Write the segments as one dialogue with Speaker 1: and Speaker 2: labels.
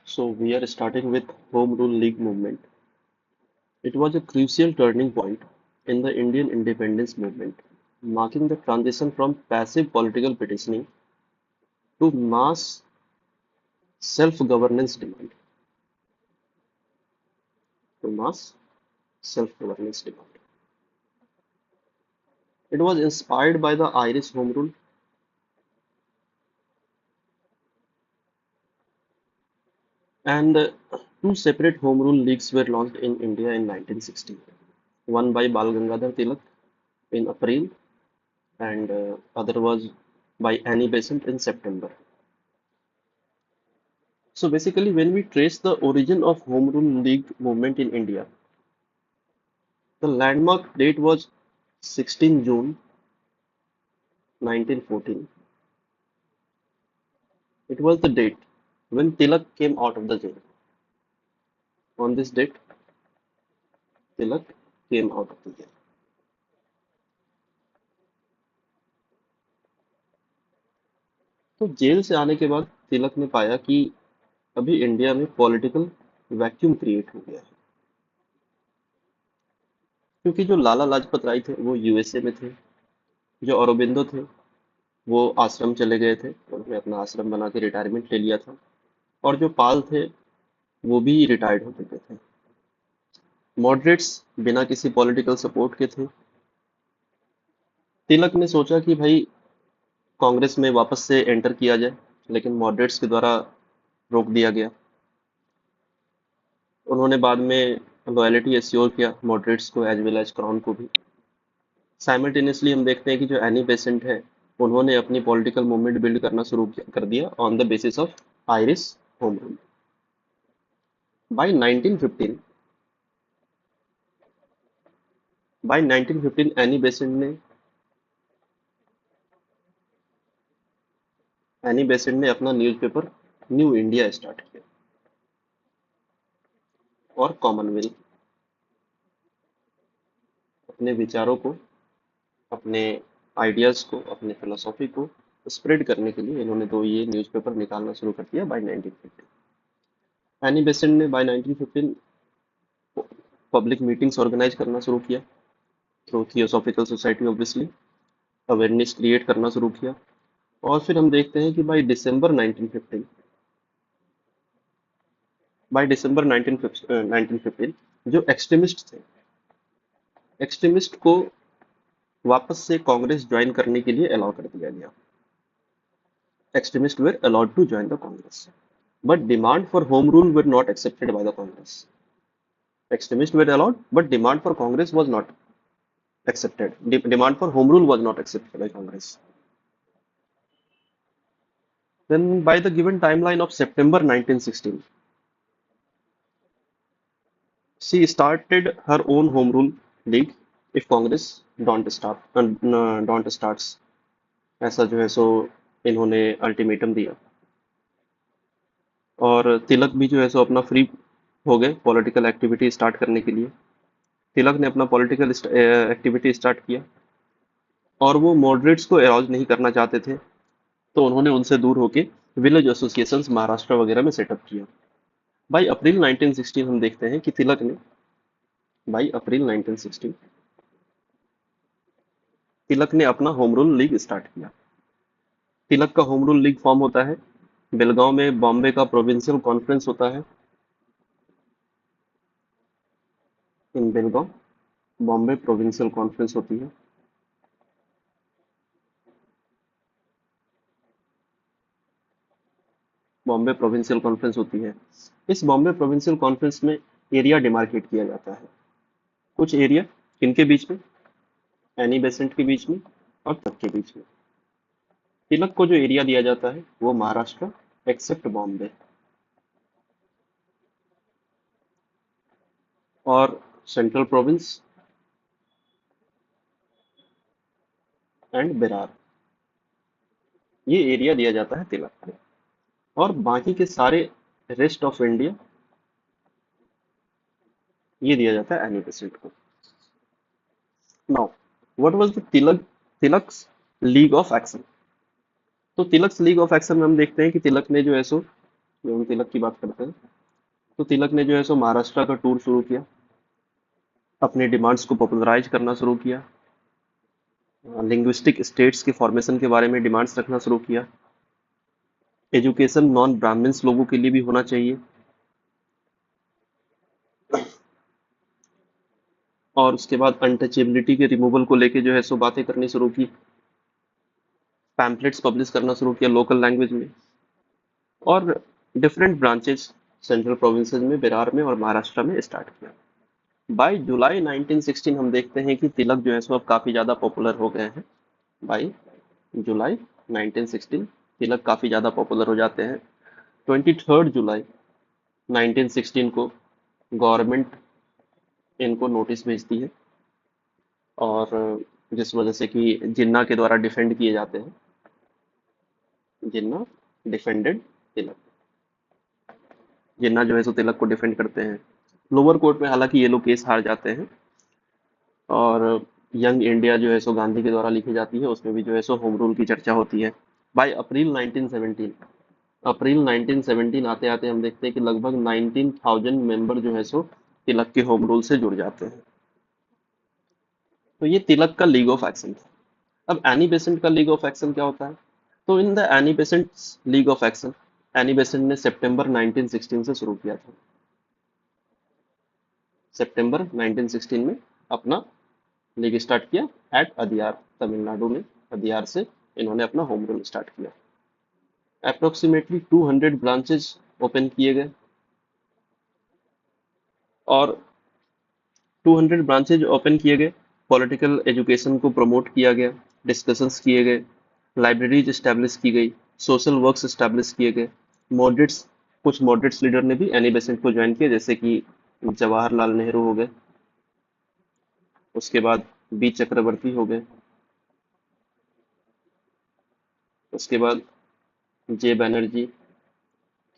Speaker 1: So we are starting with Home Rule League movement. It was a crucial turning point in the Indian independence movement, marking the transition from passive political petitioning to mass self-governance demand. To mass self-governance demand. It was inspired by the Irish Home Rule and two separate Home Rule leagues were launched in India in 1960. One by Bal Gangadhar Tilak in April and other was by Annie Besant in September. So basically, when we trace the origin of Home Rule League movement in India, the landmark date was 16 June 1914. It was the date when Tilak came out of the jail. On this date, Tilak came out of the jail. तो jail से आने के बाद तिलक ने पाया कि अभी India में पॉलिटिकल वैक्यूम क्रिएट हो गया है, क्योंकि जो लाला लाजपत राय थे वो यूएसए में थे, जो औरोबिंदो थे वो आश्रम चले गए थे, उन्होंने अपना आश्रम बना के रिटायरमेंट ले लिया था, और जो पाल थे वो भी रिटायर्ड हो चुके थे। मॉडरेट्स बिना किसी पॉलिटिकल सपोर्ट के थे। तिलक ने सोचा कि भाई कांग्रेस में वापस से एंटर किया जाए, लेकिन मॉडरेट्स के द्वारा रोक दिया गया। उन्होंने बाद में लॉयलिटी एश्योर किया मॉडरेट्स को एज वेल एज क्राउन को भी। साइमल्टेनियसली हम देखते हैं कि जो एनी बेसेंट है उन्होंने अपनी पॉलिटिकल मूवमेंट बिल्ड करना कर दिया on the basis of Irish home rule. By 1915 by 1915 Annie Besant ने अपना न्यूज़पेपर न्यू इंडिया स्टार्ट किया और कॉमनवेल्थ अपने विचारों को, अपने आइडियाज को, अपने फिलोसॉफी को स्प्रेड करने के लिए इन्होंने तो ये न्यूज़पेपर निकालना शुरू कर दिया बाय 1915। एनी बेसेंट ने बाय 1915 पब्लिक मीटिंग्स ऑर्गेनाइज करना शुरू किया through theosophical society obviously, awareness create करना शुरू किया। और फिर हम देखते हैं कि बाय दिसंबर 1915 जो एक्सट्रीमिस्ट थे, एक्सट्रीमिस्ट को वापस से कांग्रेस ज्वाइन करने के लिए अलाउ कर दिया गया। Extremists were allowed to join the Congress, but demand for home rule were not accepted by the Congress. Extremists were allowed, but demand for Congress was not accepted. Demand for home rule was not accepted by Congress. Then, by the given timeline of September 1916, she started her own home rule league if Congress don't starts। ऐसा जो है सो इन्होंने ultimatum दिया और तिलक भी जो है सो अपना फ्री हो गए पॉलिटिकल एक्टिविटी स्टार्ट करने के लिए। तिलक ने अपना पॉलिटिकल एक्टिविटी स्टार्ट किया और वो मॉडरेट्स को अराउज नहीं करना चाहते थे, तो उन्होंने उनसे दूर होके विलेज एसोसिएशंस महाराष्ट्र वगैरह में सेटअप किया। बाई अप्रैल 1916 हम देखते हैं कि बाई अप्रैल 1916 तिलक ने अपना होम रूल लीग स्टार्ट किया। तिलक का होम रूल लीग फॉर्म होता है बेलगांव में, बॉम्बे का प्रोविंशियल कॉन्फ्रेंस होता है इन बेलगांव, बॉम्बे प्रोविंशियल कॉन्फ्रेंस होती है। बॉम्बे प्रोविंशियल कॉन्फ्रेंस होती है। इस बॉम्बे प्रोविंशियल कॉन्फ्रेंस में एरिया डिमार्केट किया जाता है। कुछ एरिया किनके बीच में? एनी बेसेंट के बीच में और तक के बीच में। तिलक को जो एरिया दिया जाता है वो महाराष्ट्र एक्सेप्ट बॉम्बे और सेंट्रल प्रोविंस एंड बिरार, ये एरिया दिया जाता है तिलक को। और बाकी के सारे रेस्ट ऑफ इंडिया ये दिया जाता है एनी बेसेंट को। Now what was the Tilak's league of action? तो तिलक्स लीग ऑफ एक्शन में हम देखते हैं कि तिलक ने जो है सो जब हम तिलक की बात करते हैं तो तिलक ने जो है सो महाराष्ट्र का टूर शुरू किया, अपनी डिमांड्स को पॉपुलराइज करना शुरू किया, लिंग्विस्टिक स्टेट्स के फॉर्मेशन के बारे में डिमांड्स रखना शुरू किया, एजुकेशन नॉन ब्राह्मण्स लोगों के लिए भी होना चाहिए, और उसके बाद अनटचेबिलिटी के रिमूवल को लेके जो है सो बातें करनी शुरू की, पैम्पलेट्स पब्लिश करना शुरू किया लोकल लैंग्वेज में, और डिफरेंट ब्रांचेस सेंट्रल प्रोविंसेस में, बिहार में और महाराष्ट्र में स्टार्ट किया। बाय जुलाई 1916 हम देखते हैं कि तिलक जो है सो अब काफ़ी ज़्यादा पॉपुलर हो गए हैं। बाय जुलाई 1916 तिलक काफ़ी ज़्यादा पॉपुलर हो जाते हैं। 23 जुलाई 1916 को गवर्नमेंट इनको नोटिस भेजती है, और जिस वजह से कि जिन्ना के द्वारा डिफेंड किए जाते हैं। जिन्ना डिफेंडेड तिलक। जिन्ना जो है सो तिलक को डिफेंड करते हैं। लोअर कोर्ट में हालांकि ये लोग केस हार जाते हैं, और यंग इंडिया जो है सो गांधी के द्वारा लिखी जाती है, उसमें भी जो है सो होम रूल की चर्चा होती है। बाय अप्रैल 1917 आते आते हम देखते हैं कि लगभग 19,000 मेंबर जो है सो तिलक के होम रूल से जुड़ जाते हैं। तो ये तिलक का लीग ऑफ एक्शन था। अब एनी बेसेंट का लीग ऑफ एक्शन क्या होता है? तो in the Annie Besant league of action, any Besant ने सितंबर 1916 से शुरू किया था। सितंबर 1916 में अपना लीग स्टार्ट किया एट अदियार, तमिलनाडु में अदियार से इन्होंने अपना होम रूल स्टार्ट किया। अप्रोक्सीमेटली 200 ब्रांचेस ओपन किए गए, और 200 ब्रांचेज ओपन किए गए। पॉलिटिकल एजुकेशन को प्रमोट किया गया, डिस्कशंस किए गए, लाइब्रेरीज इस्टेब्लिश की गई, सोशल वर्क्स इस्टेब्लिश किए गए। मॉडरेट्स, कुछ मॉडरेट्स लीडर ने भी एनी बेसेंट को ज्वाइन किया, जैसे कि जवाहरलाल नेहरू हो गए, उसके बाद बी चक्रवर्ती हो गए, उसके बाद जे बनर्जी।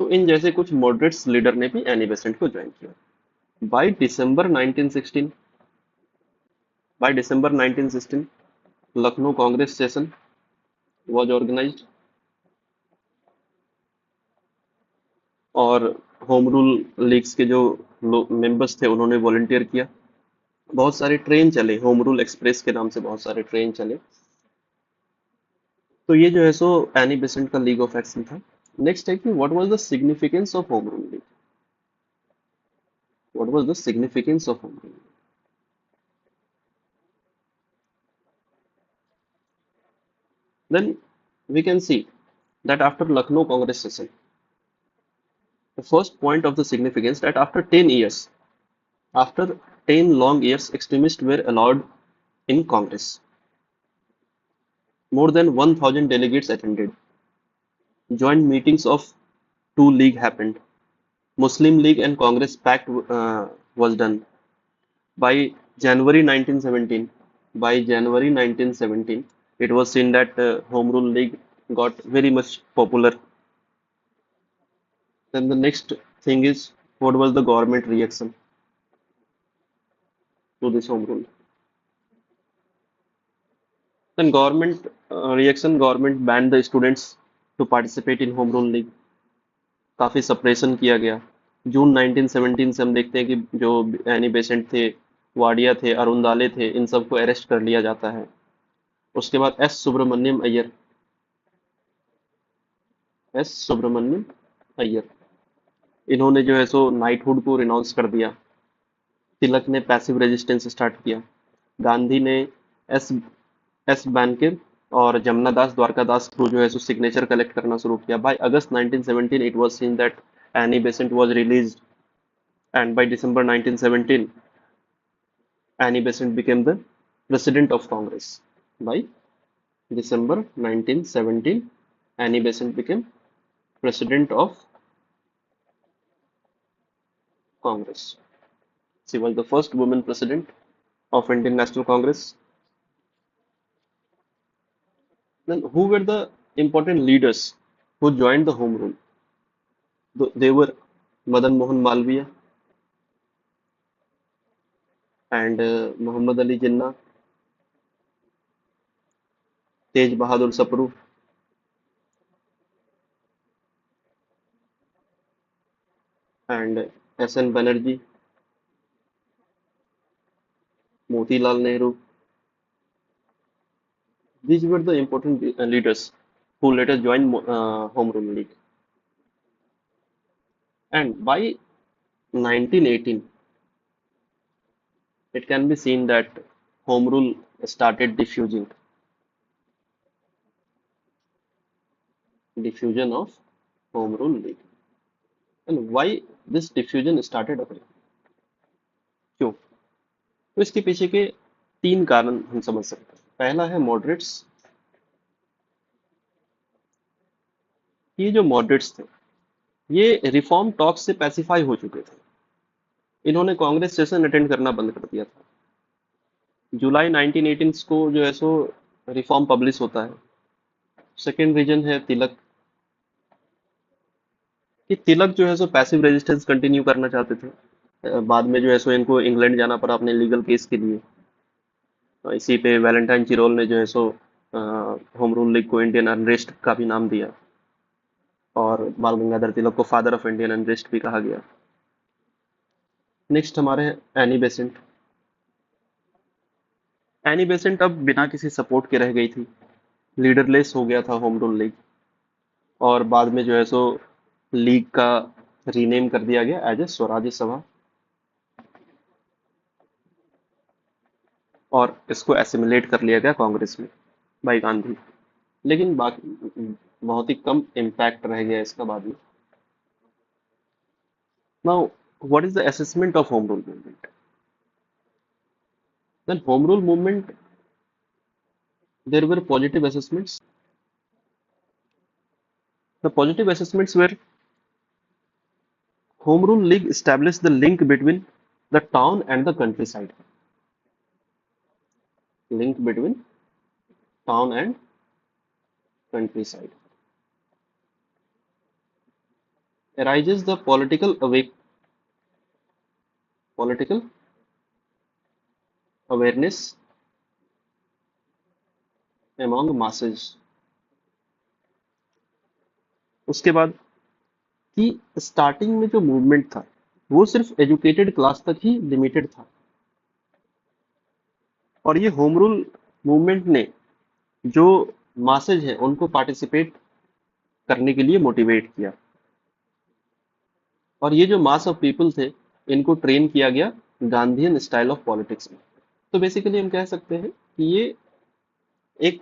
Speaker 1: तो इन जैसे कुछ मॉडरेट्स लीडर ने भी एनी बेसेंट को ज्वाइन किया। By December 1916 by December 1916 Lucknow Congress session was organized, और होम रूल लीग्स के जो मेंबर्स थे उन्होंने वॉलंटियर किया। बहुत सारे ट्रेन चले, होम रूल एक्सप्रेस के नाम से बहुत सारे ट्रेन चले। तो ये जो है सो एनी बेसेंट का लीग ऑफ एक्शन था। नेक्स्ट है कि what was the significance of home rule league. What was the significance of home rule? Then we can see that after Lucknow Congress session, the first point of the significance that after 10 long years, extremists were allowed in Congress. More than 1,000 delegates attended. Joint meetings of two league happened. Muslim League and Congress pact was done. By January 1917, by January 1917, it was seen that Home Rule League got very much popular. Then the next thing is, what was the government reaction to this Home Rule? Then government banned the students to participate in Home Rule League. काफी suppression किया गया। जून 1917 से हम देखते हैं कि जो Annie Besant थे, वाडिया थे, अरुंदाले थे, इन सबको अरेस्ट कर लिया जाता है। उसके बाद एस सुब्रमण्यम अय्यर, इन्होंने जो है सो नाइटहुड को रिनाउंस कर दिया। तिलक ने पैसिव रेजिस्टेंस स्टार्ट किया। गांधी ने एस एस बैंकिर और जमुना दास द्वारका दास थ्रू जो है सो सिग्नेचर कलेक्ट करना शुरू किया। बाय अगस्त 1917 it was seen that Annie Besant was released, and by December 1917 Annie Besant became the president of Congress. By December 1917 Annie Besant became president of Congress. She was the first woman president of Indian National Congress. Then who were the important leaders who joined the Home Rule? They were Madan Mohan Malviya and Muhammad Ali Jinnah, Tej Bahadur Sapru, and S.N. Banerjee, Motilal Nehru. These were the important leaders who later joined Home Rule League. And by 1918, it can be seen that Home Rule started diffusion of Home Rule League. And why this diffusion started occurring? क्यों? तो इसके पीछे के तीन कारण हम समझ सकते हैं। पहला है मॉडरेट्स। ये जो मॉडरेट्स थे, ये रिफॉर्म टॉक्स से पैसिफाई हो चुके थे। इन्होंने कांग्रेस सेशन अटेंड करना बंद कर दिया था। जुलाई 1918 को जो है सो रिफॉर्म पब्लिश होता है। सेकेंड रीजन है तिलक, कि तिलक जो है सो पैसिव रेजिस्टेंस कंटिन्यू करना चाहते थे। बाद में जो है सो इनको इंग्लैंड जाना पड़ा अपने लीगल केस के लिए। इसी पे वैलेंटाइन चिरोल ने जो है सो होम रूल लीग को इंडियन अनरेस्ट का भी नाम दिया, और बाल गंगाधर तिलक को फादर ऑफ इंडियन अनरेस्ट भी कहा गया। नेक्स्ट हमारे हैं एनी बेसेंट। एनी बेसेंट अब बिना किसी सपोर्ट के रह गई थी। लीडरलेस हो गया था होम रूल लीग, और बाद में जो है सो लीग का रीनेम कर दिया गया एज ए स्वराज्य सभा, और इसको एसिमिलेट कर लिया गया कांग्रेस में बाई गांधी। लेकिन बाकी बहुत ही कम इम्पैक्ट रह गया इसका बाद में। Now what is the assessment of home rule movement? Then home rule movement, there were positive assessments. The positive assessments were Home Rule League established the link between the town and the countryside. Link between town and countryside. Arises the political awareness among masses. उसके बाद कि starting में जो movement था वो सिर्फ educated class तक ही limited था, और ये होम रूल मूवमेंट ने जो मासेज है उनको पार्टिसिपेट करने के लिए मोटिवेट किया, और ये जो मास ऑफ पीपल थे इनको ट्रेन किया गया गांधीयन स्टाइल ऑफ पॉलिटिक्स में। तो बेसिकली हम कह सकते हैं कि ये एक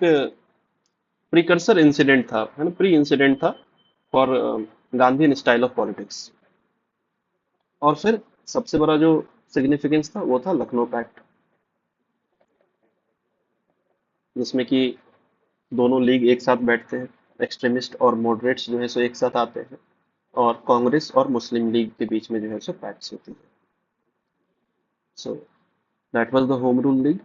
Speaker 1: प्रिकर्सर इंसिडेंट था, है ना, प्री इंसिडेंट था for Gandhian style of politics. और फिर सबसे बड़ा जो सिग्निफिकेंस था वो था लखनऊ पैक्ट, जिसमें कि दोनों लीग एक साथ बैठते हैं, एक्सट्रीमिस्ट और मॉडरेट्स जो है सो एक साथ आते हैं, और कांग्रेस और मुस्लिम लीग के बीच में जो है सो पैक्ट्स होती है। So that was the home rule league.